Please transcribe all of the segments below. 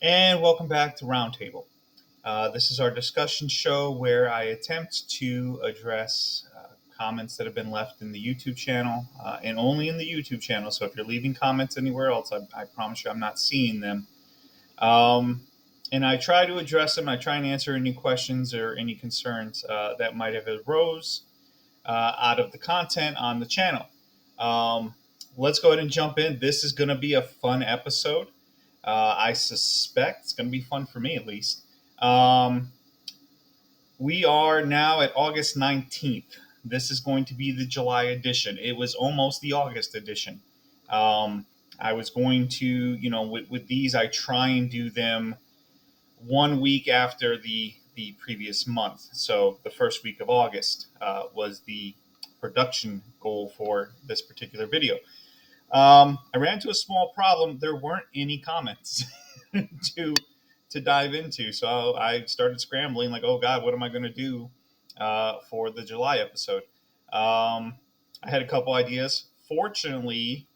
And welcome back to Roundtable. This is our discussion show where I attempt to address comments that have been left in the YouTube channel and only in the YouTube channel. So if you're leaving comments anywhere else, I promise you I'm not seeing them. And I try to address them. I try and answer any questions or any concerns that might have arose out of the content on the channel. Let's go ahead and jump in. This is going to be a fun episode. I suspect it's going to be fun for me, at least. We are now at August 19th. This is going to be the July edition. It was almost the August edition. I was going to, with these, I try and do them 1 week after the previous month. So the first week of August was the production goal for this particular video. I ran into a small problem. There weren't any comments to dive into. So I started scrambling like, oh God, what am I going to do for the July episode? I had a couple ideas. Fortunately,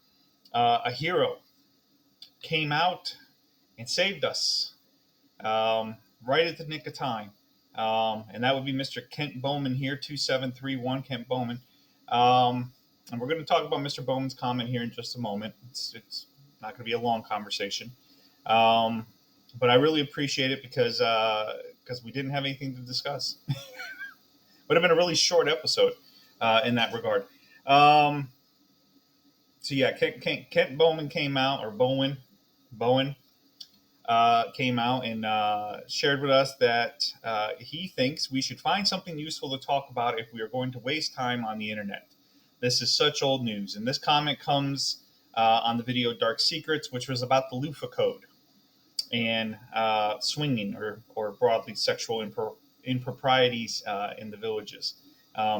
a hero came out and saved us right at the nick of time. And that would be Mr. Kent Bowman here, 2731 Kent Bowman. And we're going to talk about Mr. Bowman's comment here in just a moment. It's not going to be a long conversation. But I really appreciate it because we didn't have anything to discuss. Would have been a really short episode in that regard. So yeah, Kent Bowman came out, or Bowen came out and shared with us that he thinks we should find something useful to talk about if we are going to waste time on the internet. This is such old news. And this comment comes on the video Dark Secrets, which was about the loofah code and swinging or broadly sexual improprieties in the villages,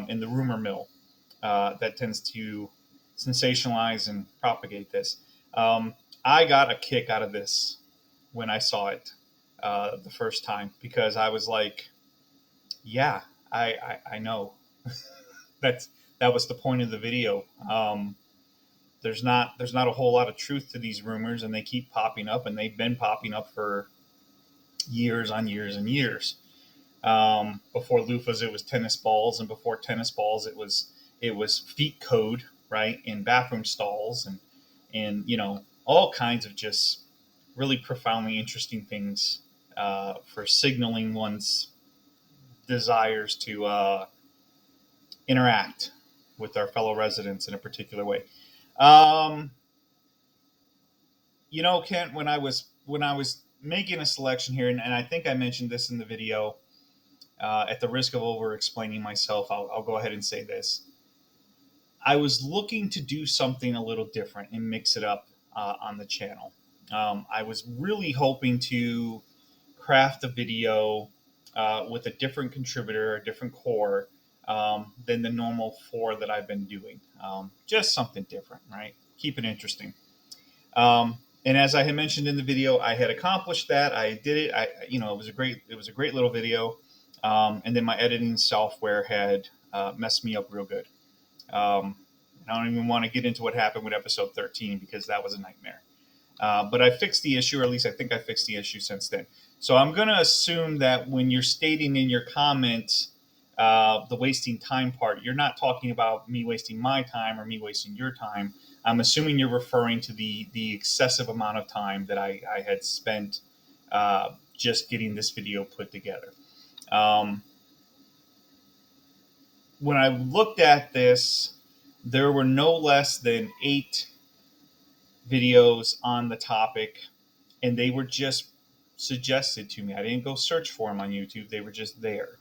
in the rumor mill that tends to sensationalize and propagate this. I got a kick out of this when I saw it the first time because I was like, yeah, I know. That was the point of the video. There's not a whole lot of truth to these rumors, and they keep popping up, and they've been popping up for years on years and years. Before loofahs, it was tennis balls, and before tennis balls, it was feet code, right, in bathroom stalls, and all kinds of just really profoundly interesting things for signaling one's desires to interact with our fellow residents in a particular way. Kent, when I was making a selection here, and I think I mentioned this in the video, at the risk of over explaining myself, I'll go ahead and say this. I was looking to do something a little different and mix it up on the channel. I was really hoping to craft a video with a different contributor, a different core, than the normal 4 that I've been doing. Just something different, right? Keep it interesting. And as I had mentioned in the video, I had accomplished that. I did it. It was a great little video. And then my editing software had messed me up real good. I don't even want to get into what happened with episode 13 because that was a nightmare. But I fixed the issue, or at least I think I fixed the issue since then. So I'm going to assume that when you're stating in your comments the wasting time part, you're not talking about me wasting my time or me wasting your time. I'm assuming you're referring to the excessive amount of time that I had spent just getting this video put together. When I looked at this, there were no less than 8 videos on the topic, and they were just suggested to me. I didn't go search for them on YouTube. They were just there.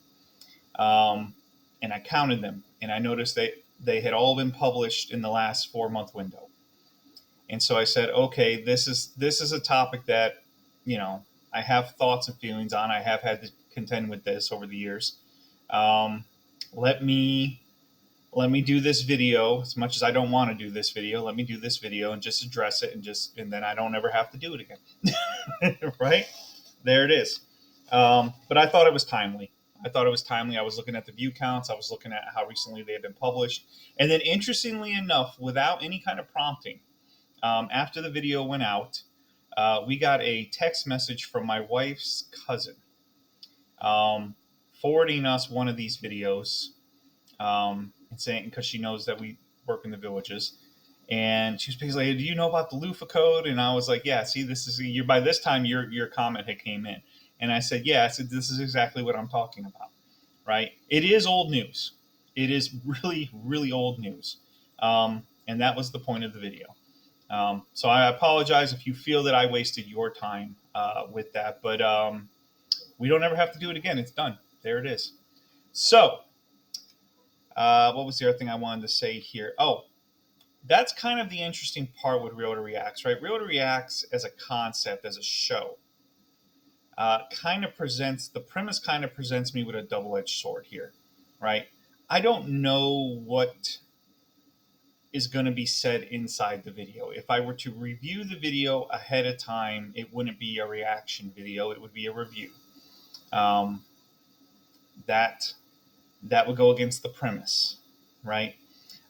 And I counted them, and I noticed they had all been published in the last 4-month window. And so I said, okay, this is a topic that, I have thoughts and feelings on. I have had to contend with this over the years. Let me do this video. As much as I don't want to do this video, let me do this video and just address it, and then I don't ever have to do it again. Right? There it is. But I thought it was timely. I was looking at the view counts. I was looking at how recently they had been published. And then interestingly enough, without any kind of prompting, after the video went out, we got a text message from my wife's cousin, um, forwarding us one of these videos, and saying, because she knows that we work in the villages, and she was basically like, "Do you know about the loofah code?" And I was like, "Yeah. See, this is you. By this time, your comment had came in." And I said, "Yeah." I said, "This is exactly what I'm talking about." Right? It is old news. It is really, really old news, and that was the point of the video. So I apologize if you feel that I wasted your time with that, but we don't ever have to do it again. It's done. There it is. So, what was the other thing I wanted to say here? Oh, that's kind of the interesting part with Realtor Reacts, right? Realtor Reacts as a concept, as a show, the premise kind of presents me with a double-edged sword here, right? I don't know what is going to be said inside the video. If I were to review the video ahead of time, it wouldn't be a reaction video, it would be a review. Um, that would go against the premise, right?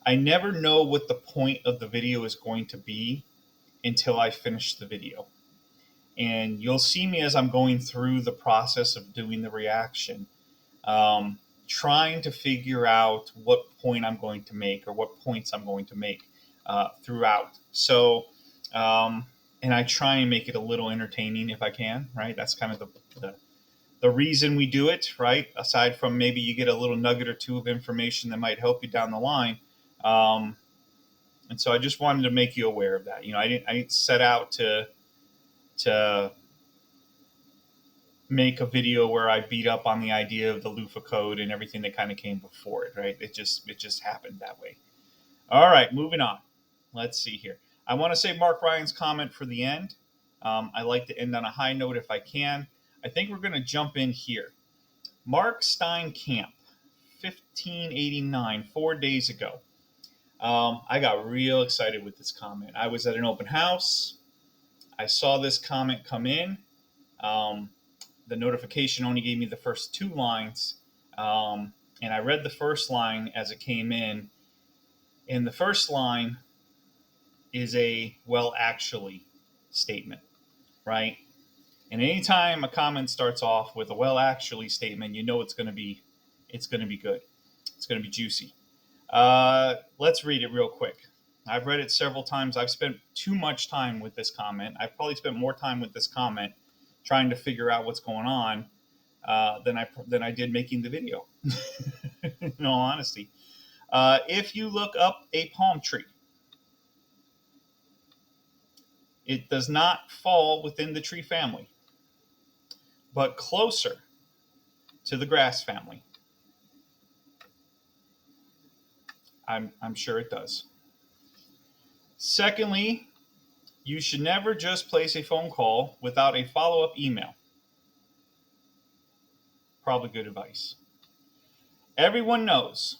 I never know what the point of the video is going to be until I finish the video. And you'll see me as I'm going through the process of doing the reaction, trying to figure out what point I'm going to make or what points I'm going to make throughout. So, and I try and make it a little entertaining if I can, right? That's kind of the reason we do it, right? Aside from maybe you get a little nugget or two of information that might help you down the line. And so I just wanted to make you aware of that. You know, I didn't set out to make a video where I beat up on the idea of the loofah code and everything that kind of came before it, right? It just happened that way. All right, moving on. Let's see here. I want to save Mark Ryan's comment for the end. I like to end on a high note if I can. I think we're going to jump in here. Mark Steinkamp, 1589, 4 days ago. I got real excited with this comment. I was at an open house. I saw this comment come in. The notification only gave me the first 2 lines. And I read the first line as it came in. And the first line is a "well, actually" statement, right? And anytime a comment starts off with a "well, actually" statement, you know it's going to be good. It's going to be juicy. Let's read it real quick. I've read it several times. I've spent too much time with this comment. I've probably spent more time with this comment trying to figure out what's going on than I did making the video. In all honesty, if you look up a palm tree, it does not fall within the tree family, but closer to the grass family. I'm sure it does. Secondly, you should never just place a phone call without a follow-up email. Probably good advice. Everyone knows.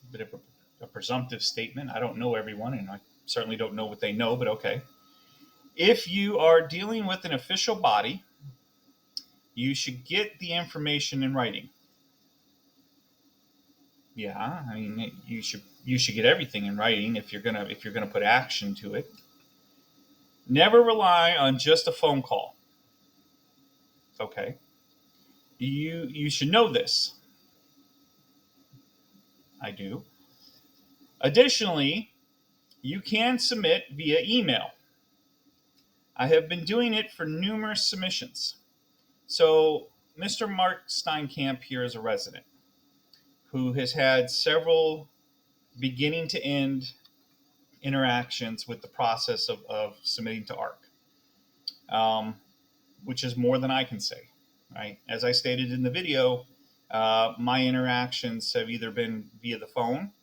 A bit of a presumptive statement. I don't know everyone, and I certainly don't know what they know, but okay. If you are dealing with an official body, you should get the information in writing. Yeah, I mean, you should get everything in writing if you're gonna put action to it. Never rely on just a phone call. Okay. You should know this. I do. Additionally, you can submit via email. I have been doing it for numerous submissions. So, Mr. Mark Steinkamp here is a resident who has had several beginning to end interactions with the process of submitting to ARC, which is more than I can say. Right? As I stated in the video, my interactions have either been via the phone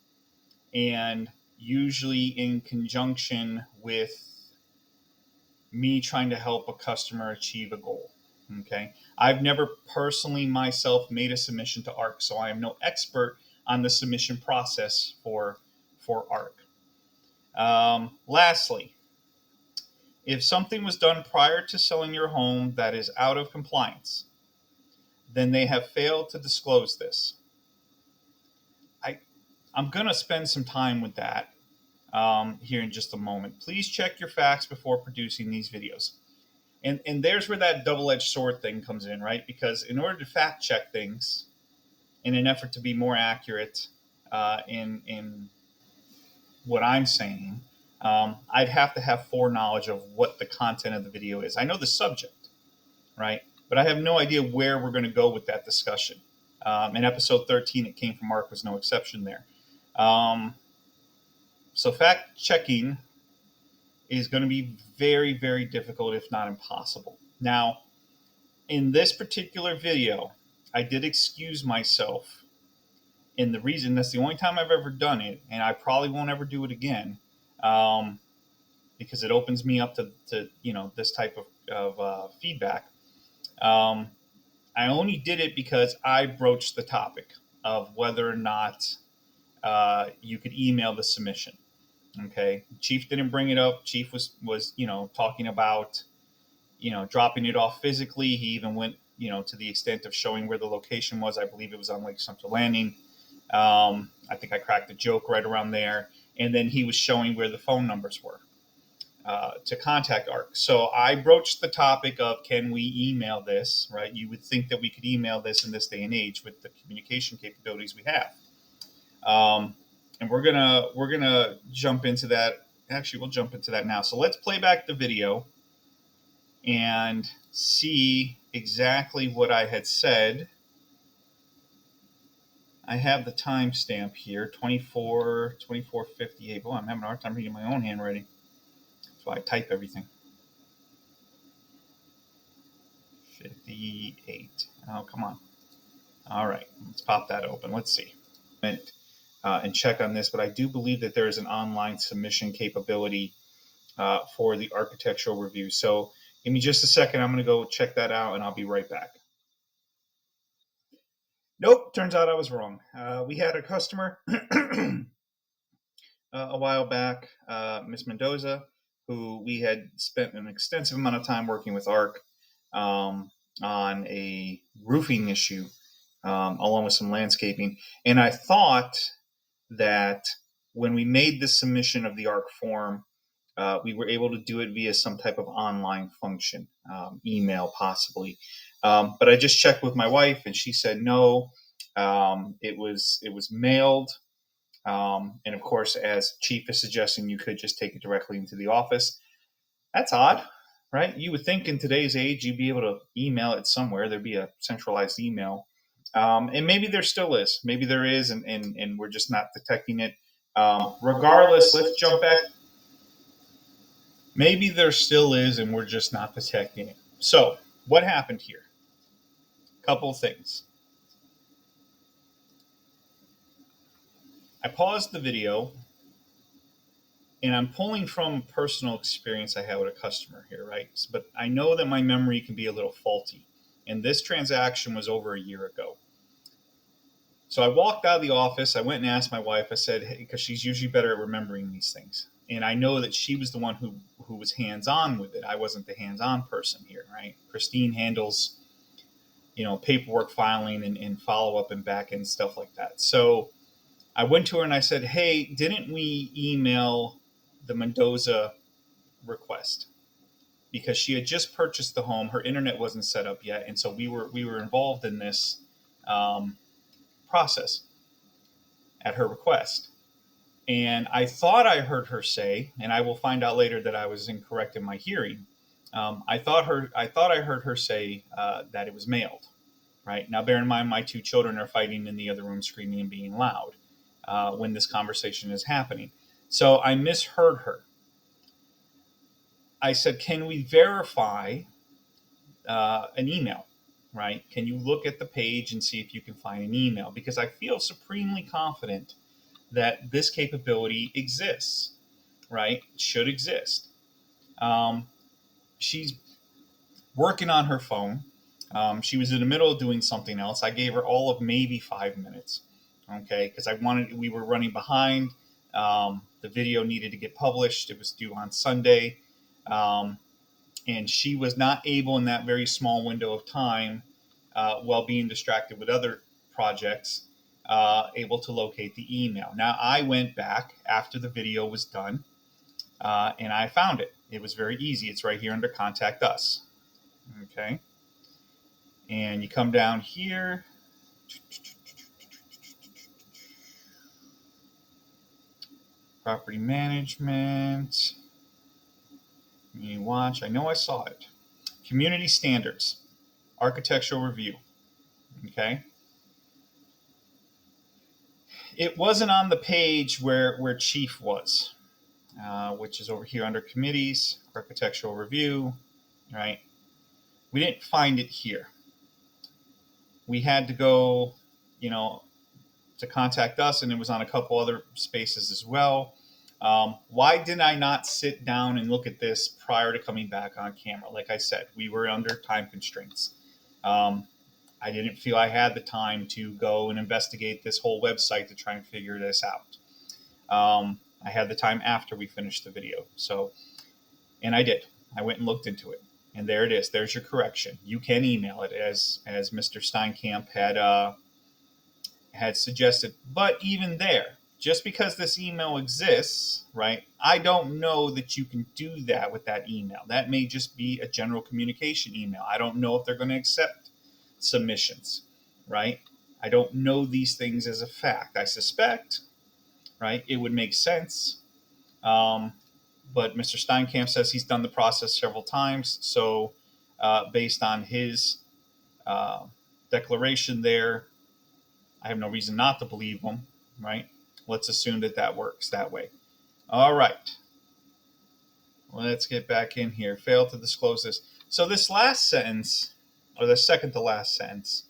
and usually in conjunction with me trying to help a customer achieve a goal. Okay. I've never personally myself made a submission to ARC, so I am no expert on the submission process for ARC. Lastly, if something was done prior to selling your home that is out of compliance, then they have failed to disclose this. I'm going to spend some time with that here in just a moment. Please check your facts before producing these videos. And there's where that double-edged sword thing comes in, right? Because in order to fact check things in an effort to be more accurate in what I'm saying, I'd have to have foreknowledge of what the content of the video is. I know the subject, right? But I have no idea where we're going to go with that discussion. In episode 13, it came from Mark, was no exception there. So fact checking is going to be very, very difficult, if not impossible. Now, in this particular video, I did excuse myself. And the reason, that's the only time I've ever done it, and I probably won't ever do it again, because it opens me up to this type of feedback. I only did it because I broached the topic of whether or not you could email the submission. Okay, Chief didn't bring it up. Chief was talking about dropping it off physically. He even went to the extent of showing where the location was. I believe it was on Lake Sumter Landing. I think I cracked a joke right around there, and then he was showing where the phone numbers were to contact ARC. So I broached the topic of, can we email this? Right? You would think that we could email this in this day and age with the communication capabilities we have. And we're gonna jump into that. Actually, we'll jump into that now. So let's play back the video and see exactly what I had said. I have the timestamp here, 24:58. Boy, I'm having a hard time reading my own handwriting. That's why I type everything. 58. Oh, come on. All right, let's pop that open. Let's see. And check on this, but I do believe that there is an online submission capability for the architectural review. So give me just a second. I'm going to go check that out, and I'll be right back. Nope, turns out I was wrong. We had a customer a while back, Miss Mendoza, who we had spent an extensive amount of time working with ARC on a roofing issue, along with some landscaping. And I thought that when we made the submission of the ARC form, we were able to do it via some type of online function, email possibly. But I just checked with my wife, and she said no. It was mailed, and of course, as Chief is suggesting, you could just take it directly into the office. That's odd, right? You would think in today's age you'd be able to email it somewhere. There'd be a centralized email. And maybe there still is. Maybe there is, and we're just not detecting it. Regardless, let's jump back. Maybe there still is, and we're just not detecting it. So, what happened here? Couple of things. I paused the video, and I'm pulling from personal experience I had with a customer here, right? But I know that my memory can be a little faulty, and this transaction was over a year ago. So I walked out of the office. I went and asked my wife. I said, hey, because she's usually better at remembering these things. And I know that she was the one who was hands-on with it. I wasn't the hands-on person here, right? Christine handles, paperwork filing and follow-up and back-end stuff like that. So I went to her and I said, hey, didn't we email the Mendoza request? Because she had just purchased the home. Her internet wasn't set up yet. And so we were involved in this process at her request. And I thought I heard her say, and I will find out later that I was incorrect in my hearing. I thought I heard her say that it was mailed. Right now, bear in mind, my two children are fighting in the other room, screaming and being loud when this conversation is happening. So I misheard her. I said, "Can we verify an email? Right? Can you look at the page and see if you can find an email? Because I feel supremely confident that this capability exists, right? Should exist." She's working on her phone. She was in the middle of doing something else. I gave her all of maybe 5 minutes, okay? Because we were running behind. The video needed to get published. It was due on Sunday. And she was not able in that very small window of time, while being distracted with other projects, able to locate the email. Now, I went back after the video was done and I found it. It was very easy. It's right here under Contact Us. Okay. And you come down here. Property management. You watch. I know I saw it. Community standards. Architectural review. Okay. It wasn't on the page where Chief was, which is over here under committees, architectural review, right? We didn't find it here. We had to go, to Contact Us, and it was on a couple other spaces as well. Why did I not sit down and look at this prior to coming back on camera? Like I said, we were under time constraints. I didn't feel I had the time to go and investigate this whole website to try and figure this out. I had the time after we finished the video. And I did. I went and looked into it. And there it is. There's your correction. You can email it as Mr. Steinkamp had suggested. But even there, just because this email exists, right, I don't know that you can do that with that email. That may just be a general communication email. I don't know if they're going to accept submissions, right? I don't know these things as a fact. I suspect, right, it would make sense. But Mr. Steinkamp says he's done the process several times. So based on his declaration there, I have no reason not to believe him, right? Let's assume that works that way. All right. Let's get back in here. Failed to disclose this. So this last sentence, or the second to last sentence,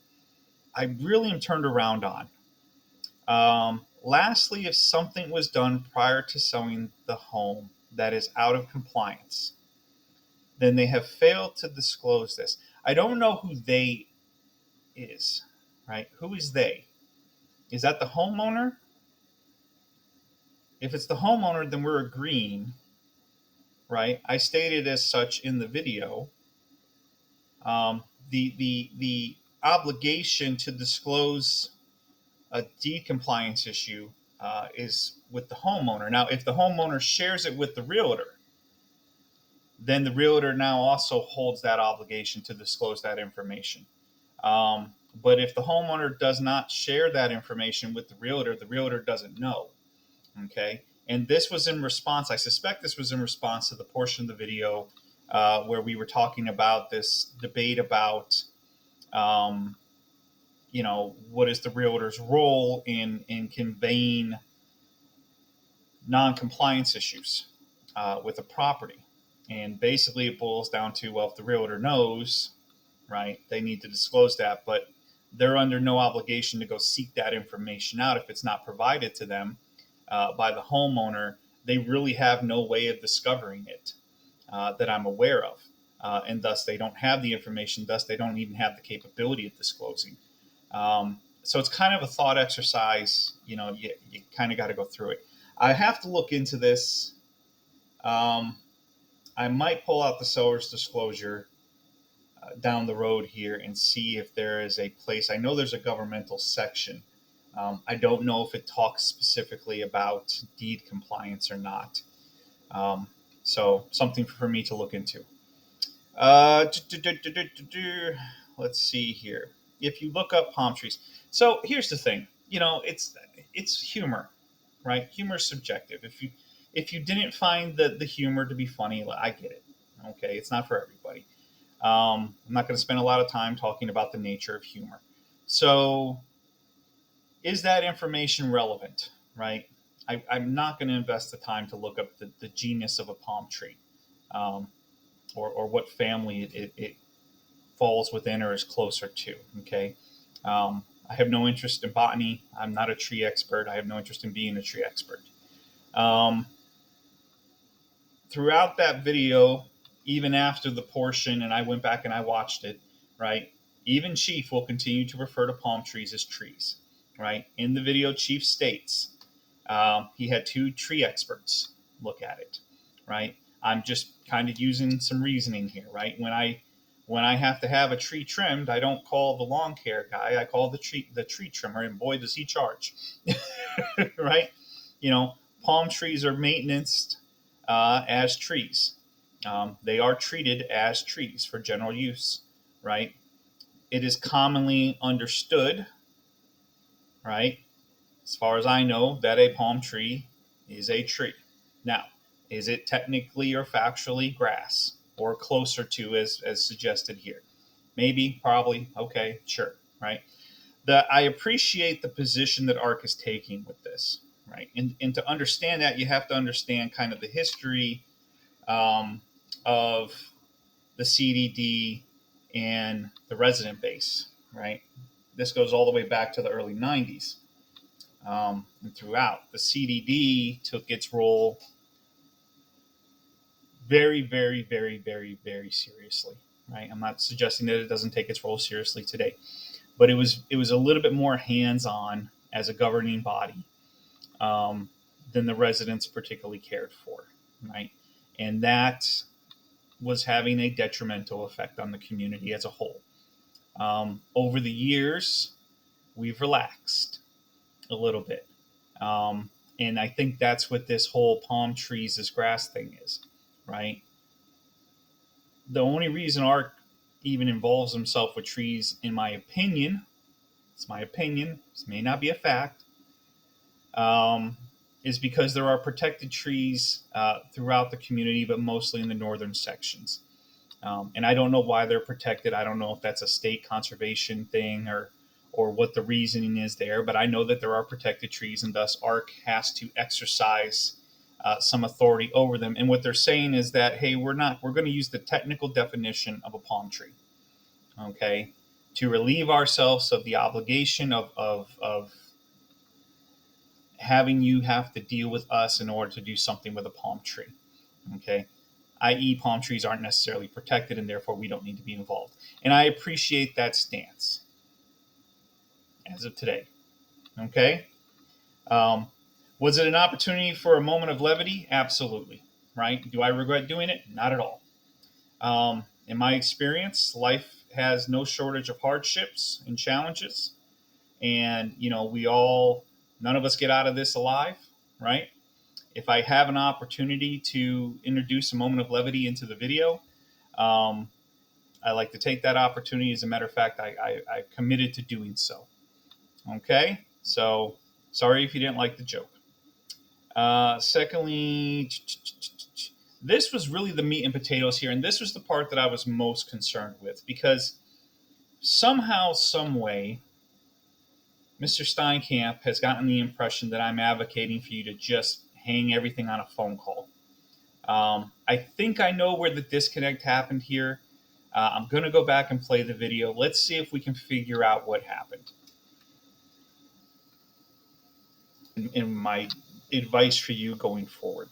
I really am turned around on. Lastly, if something was done prior to selling the home that is out of compliance, then they have failed to disclose this. I don't know who they is, right? Who is they? Is that the homeowner? If it's the homeowner, then we're agreeing, right? I stated as such in the video. The obligation to disclose a deed compliance issue is with the homeowner. Now, if the homeowner shares it with the realtor, then the realtor now also holds that obligation to disclose that information. But if the homeowner does not share that information with the realtor doesn't know. Okay. And this was in response, I suspect this was in response to the portion of the video where we were talking about this debate about, what is the realtor's role in conveying non-compliance issues with a property. And basically it boils down to, well, if the realtor knows, right, they need to disclose that, but they're under no obligation to go seek that information out if it's not provided to them by the homeowner. They really have no way of discovering it that I'm aware of. And thus they don't have the information. Thus they don't even have the capability of disclosing. So it's kind of a thought exercise. You kind of got to go through it. I have to look into this. I might pull out the seller's disclosure down the road here and see if there is a place. I know there's a governmental section. I don't know if it talks specifically about deed compliance or not. So something for me to look into. Let's see here. If you look up palm trees. So here's the thing. It's humor, right? Humor is subjective. If you didn't find the humor to be funny, I get it. Okay, it's not for everybody. I'm not going to spend a lot of time talking about the nature of humor. So is that information relevant, right? I'm not going to invest the time to look up the genus of a palm tree or what family it falls within or is closer to, okay? I have no interest in botany. I'm not a tree expert. I have no interest in being a tree expert. Throughout that video, even after the portion, and I went back and I watched it, right? Even Chief will continue to refer to palm trees as trees, right? In the video, Chief states he had 2 tree experts look at it, right? I'm just kind of using some reasoning here, right? When when I have to have a tree trimmed, I don't call the lawn care guy. I call the tree trimmer, and boy, does he charge, right? Palm trees are maintenanced as trees. They are treated as trees for general use, right? It is commonly understood, right, as far as I know, that a palm tree is a tree. Now, is it technically or factually grass or closer to as suggested here? Maybe, probably, okay, sure, right? I appreciate the position that ARC is taking with this, right? And to understand that, you have to understand kind of the history of the CDD and the resident base, right? This goes all the way back to the early 90s. And throughout, the CDD took its role very, very, very, very, very seriously, right? I'm not suggesting that it doesn't take its role seriously today, but it was a little bit more hands-on as a governing body than the residents particularly cared for, right? And that was having a detrimental effect on the community as a whole. Over the years, we've relaxed a little bit. And I think that's what this whole palm trees as grass thing is, right? The only reason ARC even involves himself with trees, in my opinion, it's my opinion, this may not be a fact, is because there are protected trees throughout the community, but mostly in the northern sections. And I don't know why they're protected. I don't know if that's a state conservation thing or what the reasoning is there, but I know that there are protected trees, and thus ARC has to exercise some authority over them. And what they're saying is that, hey, we're going to use the technical definition of a palm tree, okay, to relieve ourselves of the obligation of having you have to deal with us in order to do something with a palm tree, okay? I.e., palm trees aren't necessarily protected, and therefore we don't need to be involved. And I appreciate that stance as of today. Okay? Was it an opportunity for a moment of levity? Absolutely. Right? Do I regret doing it? Not at all. In my experience, life has no shortage of hardships and challenges. And, none of us get out of this alive, right? If I have an opportunity to introduce a moment of levity into the video, I like to take that opportunity. As a matter of fact, I committed to doing so. Okay? So, sorry if you didn't like the joke. Secondly, this was really the meat and potatoes here, and this was the part that I was most concerned with, because somehow, some way, Mr. Steinkamp has gotten the impression that I'm advocating for you to just hang everything on a phone call. I think I know where the disconnect happened here. I'm going to go back and play the video. Let's see if we can figure out what happened. And my advice for you going forward: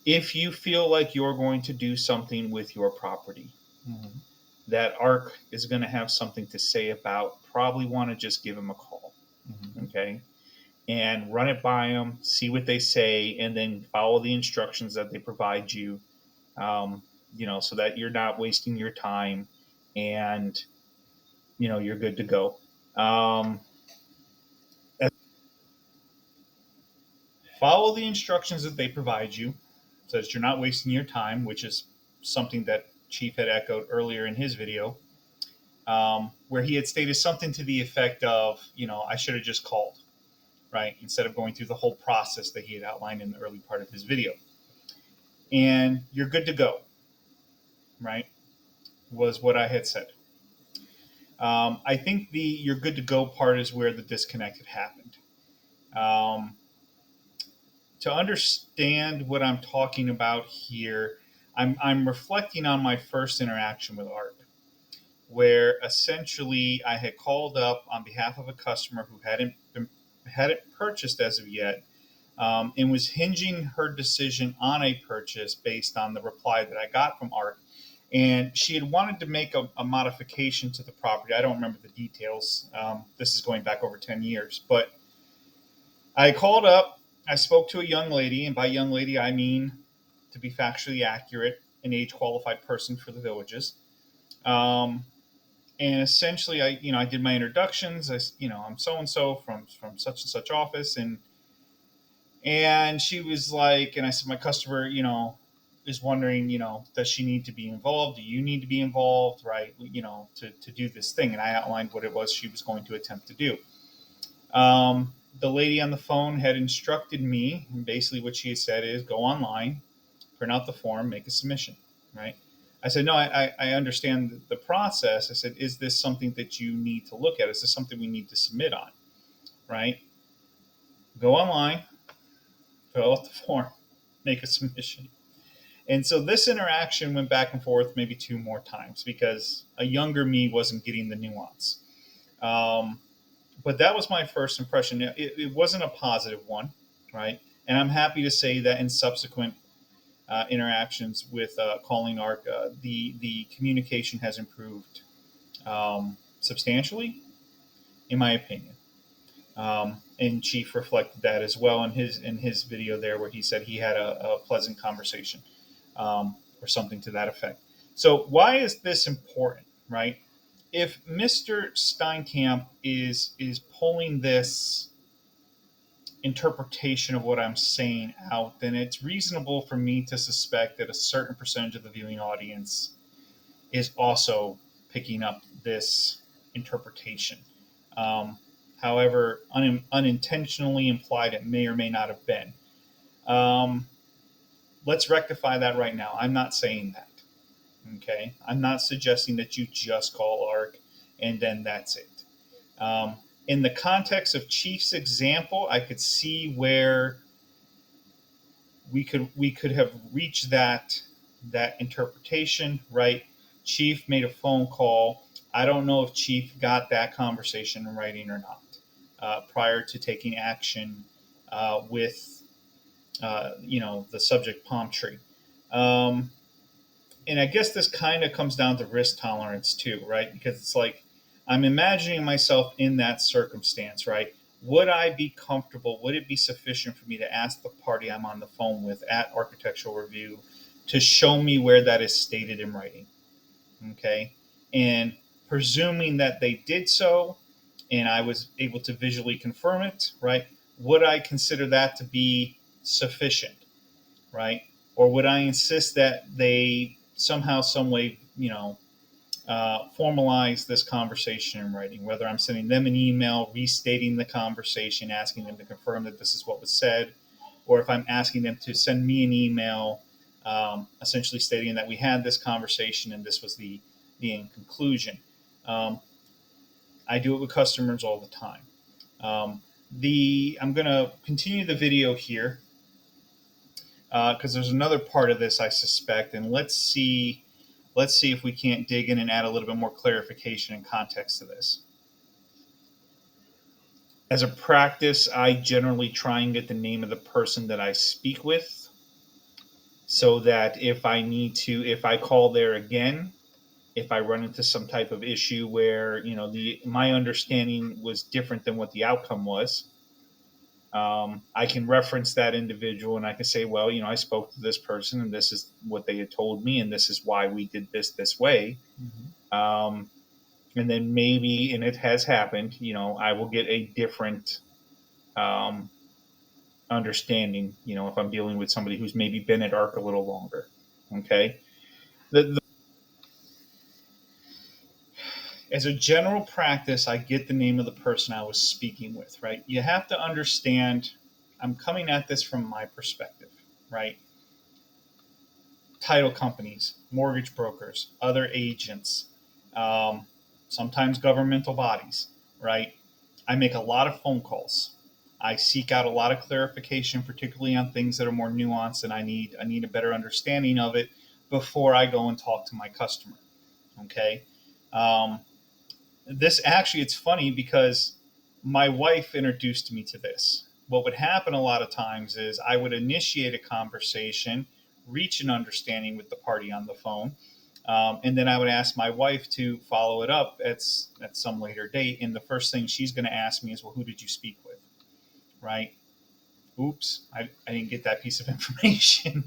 if you feel like you're going to do something with your property that ARC is going to have something to say about, probably want to just give them a call. Okay? And run it by them, see what they say, and then follow the instructions that they provide you, so that you're not wasting your time, and, you're good to go. Follow the instructions that they provide you so that you're not wasting your time, which is something that Chief had echoed earlier in his video, where he had stated something to the effect of, I should have just called, right, instead of going through the whole process that he had outlined in the early part of his video. And you're good to go, right, was what I had said. I think the you're good to go part is where the disconnect had happened. To understand what I'm talking about here, I'm reflecting on my first interaction with ARC, where essentially I had called up on behalf of a customer who hadn't purchased as of yet, and was hinging her decision on a purchase based on the reply that I got from ARC. And she had wanted to make a modification to the property. I don't remember the details. This is going back over 10 years. But I called up, I spoke to a young lady, and by young lady I mean, to be factually accurate, an age-qualified person for the villages. Um, and essentially, I did my introductions. I'm so and so from such and such office, and she was like, and I said, my customer, is wondering, does she need to be involved? Do you need to be involved, right? To do this thing. And I outlined what it was she was going to attempt to do. The lady on the phone had instructed me, and basically what she had said is go online, print out the form, make a submission, right? I said, no, I understand the process. I said, is this something that you need to look at? Is this something we need to submit on, right? Go online, fill out the form, make a submission. And so this interaction went back and forth maybe two more times because a younger me wasn't getting the nuance. Um, but that was my first impression. It wasn't a positive one, right? And I'm happy to say that in subsequent interactions with Calling Arc, the communication has improved substantially, in my opinion. And Chief reflected that as well in his video there, where he said he had a pleasant conversation, or something to that effect. So why is this important, right? If Mr. Steinkamp is pulling this interpretation of what I'm saying out, then it's reasonable for me to suspect that a certain percentage of the viewing audience is also picking up this interpretation. Um, However unintentionally implied it may or may not have been. Um, let's rectify that right now. I'm not saying that. Okay, I'm not suggesting that you just call ARC and then that's it. Um, in the context of Chief's example, I could see where we could have reached that interpretation, right? Chief made a phone call. I don't know if Chief got that conversation in writing or not prior to taking action with the subject palm tree. Um, and I guess this kind of comes down to risk tolerance too, right? Because it's like I'm imagining myself in that circumstance, right? Would I be comfortable? Would it be sufficient for me to ask the party I'm on the phone with at architectural review to show me where that is stated in writing? Okay. And presuming that they did so and I was able to visually confirm it, right? Would I consider that to be sufficient, right? Or would I insist that they somehow, some way, formalize this conversation in writing, whether I'm sending them an email, restating the conversation, asking them to confirm that this is what was said, or if I'm asking them to send me an email, essentially stating that we had this conversation and this was the end conclusion. Um, I do it with customers all the time. I'm going to continue the video here because there's another part of this I suspect, and let's see if we can't dig in and add a little bit more clarification and context to this. As a practice, I generally try and get the name of the person that I speak with so that if I call there again, if I run into some type of issue where, my understanding was different than what the outcome was, I can reference that individual and I can say, well, I spoke to this person and this is what they had told me and this is why we did this way. Mm-hmm. And then maybe, and it has happened, I will get a different understanding, if I'm dealing with somebody who's maybe been at ARC a little longer. Okay. As a general practice, I get the name of the person I was speaking with, right? You have to understand, I'm coming at this from my perspective, right? Title companies, mortgage brokers, other agents, um, sometimes governmental bodies, right? I make a lot of phone calls. I seek out a lot of clarification, particularly on things that are more nuanced, and I need a better understanding of it before I go and talk to my customer. Okay. This actually, it's funny because my wife introduced me to this. What would happen a lot of times is I would initiate a conversation, reach an understanding with the party on the phone, and then I would ask my wife to follow it up at some later date. And the first thing she's going to ask me is, well, who did you speak with? Right? Oops, I didn't get that piece of information.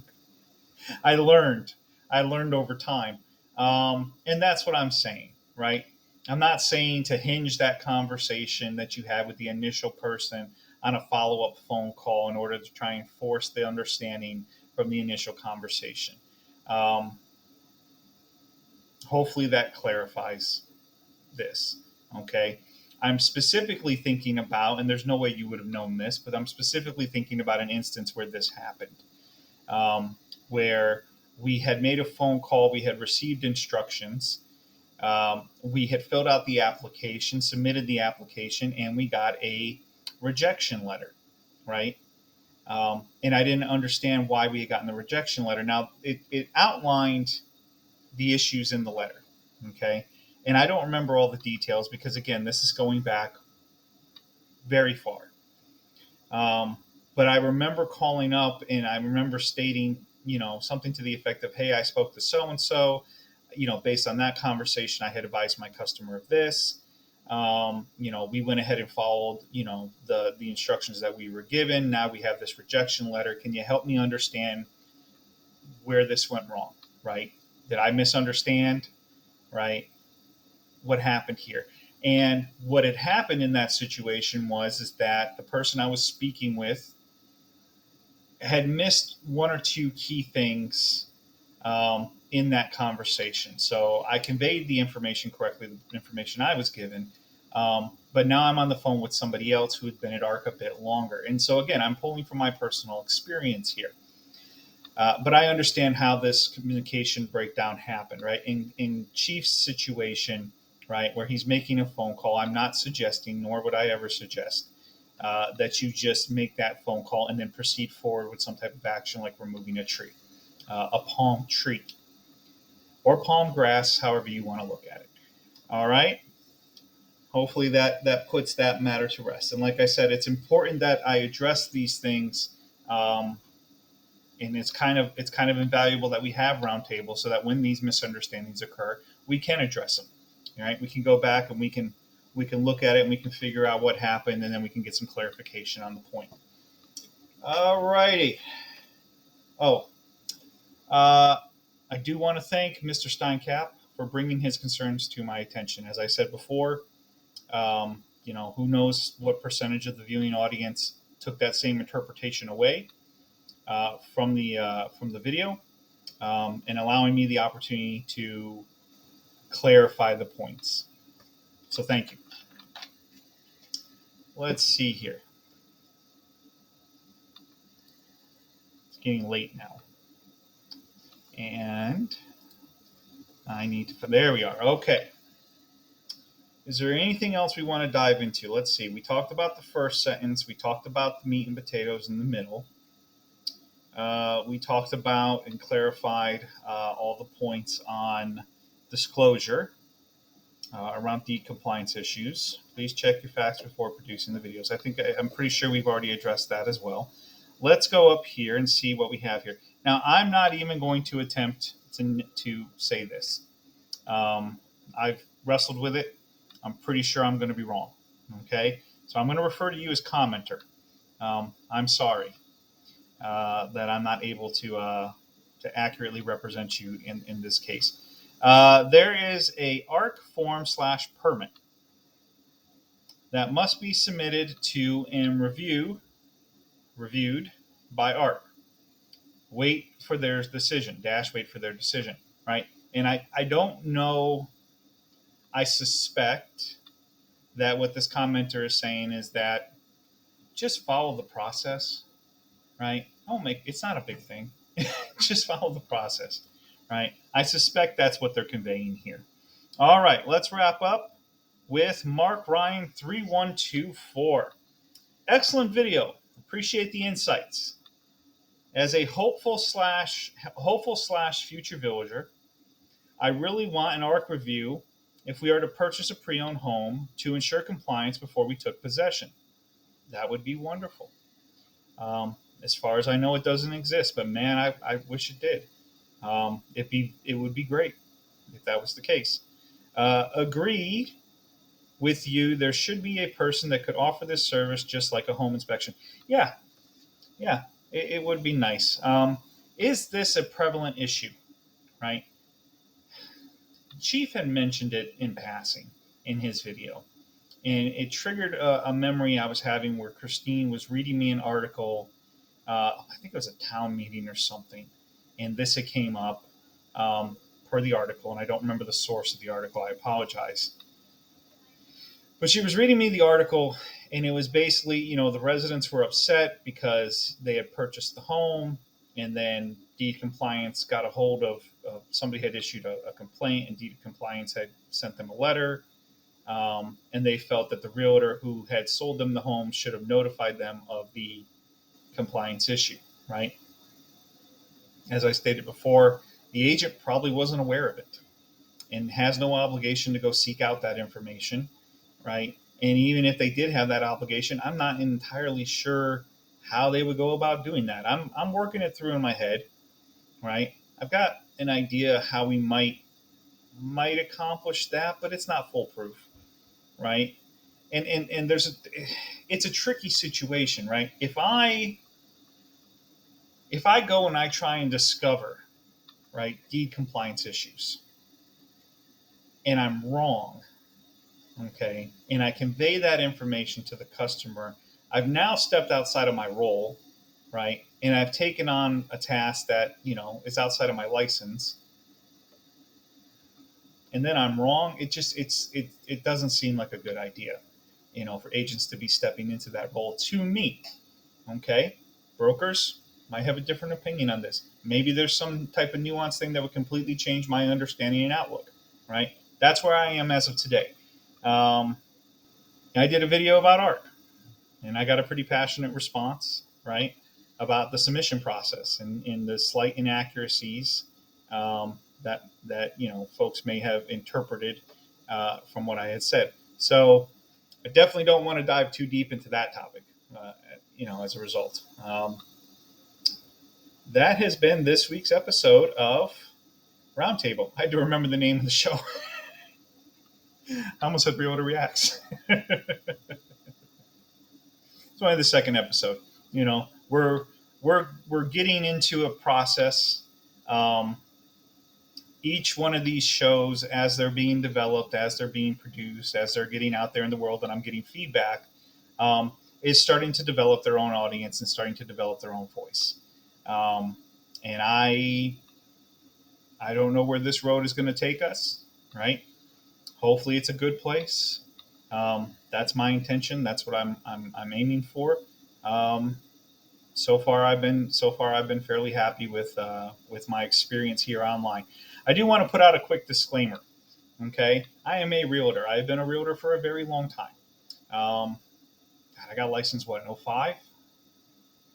I learned over time. And that's what I'm saying, right? I'm not saying to hinge that conversation that you had with the initial person on a follow up phone call in order to try and force the understanding from the initial conversation. Um, Hopefully that clarifies this. Okay. I'm specifically thinking about, and there's no way you would have known this, but I'm specifically thinking about an instance where this happened, where we had made a phone call, we had received instructions, we had filled out the application, submitted the application, and we got a rejection letter, right? And I didn't understand why we had gotten the rejection letter. Now, it outlined the issues in the letter, okay? And I don't remember all the details because, again, this is going back very far. But I remember calling up and I remember stating, something to the effect of, hey, I spoke to so and so. Based on that conversation, I had advised my customer of this. We went ahead and followed, the instructions that we were given. Now we have this rejection letter. Can you help me understand where this went wrong? Right? Did I misunderstand? Right? What happened here? And what had happened in that situation is that the person I was speaking with had missed one or two key things in that conversation. So I conveyed the information correctly, the information I was given. But now I'm on the phone with somebody else who had been at ARC a bit longer. And so, again, I'm pulling from my personal experience here. But I understand how this communication breakdown happened, right? In Chief's situation, right, where he's making a phone call, I'm not suggesting, nor would I ever suggest, that you just make that phone call and then proceed forward with some type of action like removing a tree, a palm tree, or palm grass, however you want to look at it. All right. Hopefully that puts that matter to rest. And like I said, it's important that I address these things. And it's kind of invaluable that we have roundtables so that when these misunderstandings occur, we can address them. All right, we can go back and we can look at it and we can figure out what happened, and then we can get some clarification on the point. All righty. Oh, I do want to thank Mr. Steincap for bringing his concerns to my attention. As I said before, who knows what percentage of the viewing audience took that same interpretation away from the video, and allowing me the opportunity to clarify the points. So thank you. Let's see here. It's getting late now. And I need to, there we are. Okay. Is there anything else we want to dive into? Let's see. We talked about the first sentence. We talked about the meat and potatoes in the middle. We talked about and clarified all the points on disclosure around the compliance issues. Please check your facts before producing the videos. I'm pretty sure we've already addressed that as well. Let's go up here and see what we have here. Now, I'm not even going to attempt to say this. I've wrestled with it. I'm pretty sure I'm going to be wrong. Okay, so I'm going to refer to you as commenter. I'm sorry that I'm not able to accurately represent you in this case. There is a ARC form / permit that must be submitted to and reviewed by ARC. Wait for their decision. Wait for their decision. Right. And I don't know. I suspect that what this commenter is saying is that just follow the process. Right. It's not a big thing. Just follow the process. Right. I suspect that's what they're conveying here. All right. Let's wrap up with Mark Ryan 3124. Excellent video. Appreciate the insights. As a hopeful / future villager, I really want an ARC review if we are to purchase a pre-owned home to ensure compliance before we took possession. That would be wonderful. As far as I know, it doesn't exist, but man, I wish it did. It would be great if that was the case. Agree with you. There should be a person that could offer this service, just like a home inspection. Yeah, it would be nice. Is this a prevalent issue? Right. Chief had mentioned it in passing in his video, and it triggered a memory I was having where Christine was reading me an article. I think it was a town meeting or something, and this had came up per the article, and I don't remember the source of the article. I apologize. But she was reading me the article, and it was basically, the residents were upset because they had purchased the home, and then deed compliance got a hold of somebody had issued a complaint, and deed compliance had sent them a letter, and they felt that the realtor who had sold them the home should have notified them of the compliance issue, right? As I stated before, the agent probably wasn't aware of it and has no obligation to go seek out that information, right? And even if they did have that obligation, I'm not entirely sure how they would go about doing that. I'm working it through in my head, right? I've got an idea how we might accomplish that, but it's not foolproof, right? And it's a tricky situation, right? If I go and I try and discover, right, deed compliance issues, and I'm wrong, okay, and I convey that information to the customer, I've now stepped outside of my role, right, and I've taken on a task that is outside of my license, and then I'm wrong. It doesn't seem like a good idea, for agents to be stepping into that role to me. Okay, brokers might have a different opinion on this. Maybe there's some type of nuance thing that would completely change my understanding and outlook, right? That's where I am as of today. I did a video about art, and I got a pretty passionate response, right, about the submission process and the slight inaccuracies that folks may have interpreted from what I had said. So I definitely don't want to dive too deep into that topic. As a result, that has been this week's episode of Roundtable. I had to remember the name of the show. I almost said Realtor Reacts. It's only the second episode. We're getting into a process. Each one of these shows, as they're being developed, as they're being produced, as they're getting out there in the world, and I'm getting feedback, is starting to develop their own audience and starting to develop their own voice. And I don't know where this road is going to take us, right? Hopefully, it's a good place. That's my intention. That's what I'm aiming for. So far, I've been fairly happy with my experience here online. I do want to put out a quick disclaimer. Okay, I am a realtor. I've been a realtor for a very long time. I got licensed in 2005.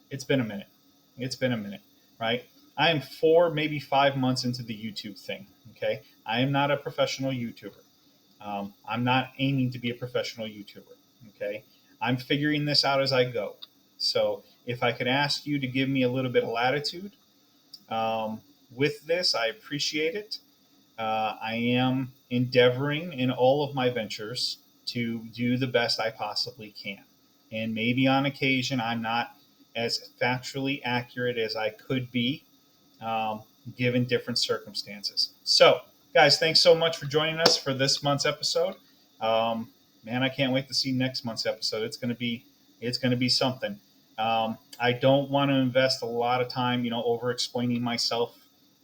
It's been a minute, right? I am 4, maybe 5 months into the YouTube thing. Okay, I am not a professional YouTuber. I'm not aiming to be a professional YouTuber. Okay, I'm figuring this out as I go. So if I could ask you to give me a little bit of latitude with this, I appreciate it. I am endeavoring in all of my ventures to do the best I possibly can. And maybe on occasion, I'm not as factually accurate as I could be, given different circumstances. So, guys, thanks so much for joining us for this month's episode. Man, I can't wait to see next month's episode. It's going to be something. I don't want to invest a lot of time, over explaining myself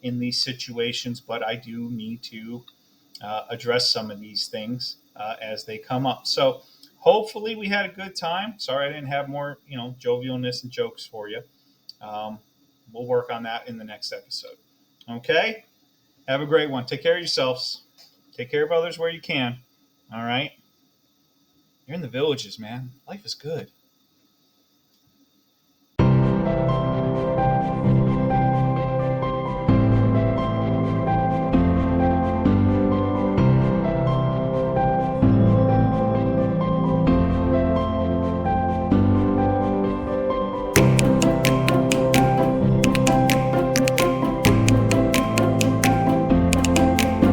in these situations, but I do need to address some of these things as they come up. So hopefully we had a good time. Sorry I didn't have more, jovialness and jokes for you. We'll work on that in the next episode. Okay? Have a great one. Take care of yourselves. Take care of others where you can. All right? You're in the villages, man. Life is good.